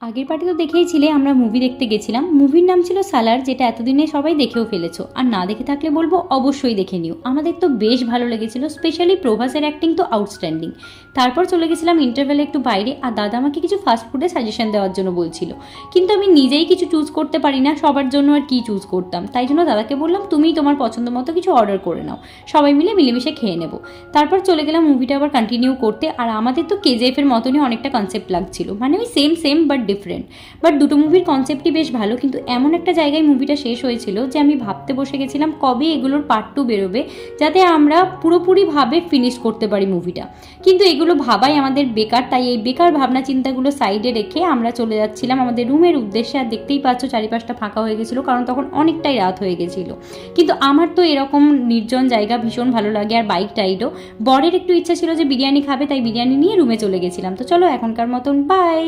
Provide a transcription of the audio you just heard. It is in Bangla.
আগের পার্টি তো দেখেইছিলে আমরা মুভি দেখতে গেছিলাম। মুভির নাম ছিল সালার, যেটা এতদিনে সবাই দেখেও ফেলেছো, আর না দেখে থাকলে বলবো অবশ্যই দেখে নিও। আমাদের তো বেশ ভালো লেগেছিল, স্পেশালি প্রভাসের অ্যাক্টিং তো আউটস্ট্যান্ডিং। তারপর চলে গেছিলাম ইন্টারভেলে একটু বাইরে, আর দাদা আমাকে কিছু ফাস্ট ফুডের সাজেশন দেওয়ার জন্য বলছিল, কিন্তু আমি নিজেই কিছু চুজ করতে পারি না, সবার জন্য আর কি চুজ করতাম। তাই জন্য দাদাকে বললাম তুমিই তোমার পছন্দ মতো কিছু অর্ডার করে নাও, সবাই মিলে মিলেমিশে খেয়ে নেবো। তারপর চলে গেলাম মুভিটা আবার কন্টিনিউ করতে। আর আমাদের তো কেজিএফ এর মতনই অনেকটা কনসেপ্ট লাগছিল, মানে ওই same same but different. But দুটো মুভির কনসেপ্টই বেশ ভালো, কিন্তু এমন একটা জায়গায় মুভিটা শেষ হয়েছিল যে আমি ভাবতে বসে গেছিলাম কবে এগুলোর পার্ট 2 বেরোবে, যাতে আমরা পুরোপুরিভাবে ফিনিশ করতে পারি মুভিটা। কিন্তু এগুলো ভাবাই আমাদের বেকার, তাই এই বেকার ভাবনা চিন্তাগুলো সাইডে রেখে আমরা চলে যাচ্ছিলাম আমাদের রুমের উদ্দেশ্যে। আর দেখতেই পাচ্ছ চারিপাশটা ফাঁকা হয়ে গেছিলো, কারণ তখন অনেকটাই রাত হয়ে গেছিলো। কিন্তু আমার তো এরকম নির্জন জায়গা ভীষণ ভালো লাগে, আর বাইক রাইডও। বরের একটু ইচ্ছা ছিল যে বিরিয়ানি খাবে, তাই বিরিয়ানি নিয়ে রুমে চলে গেছিলাম। তো চলো এখনকার মতন বাই।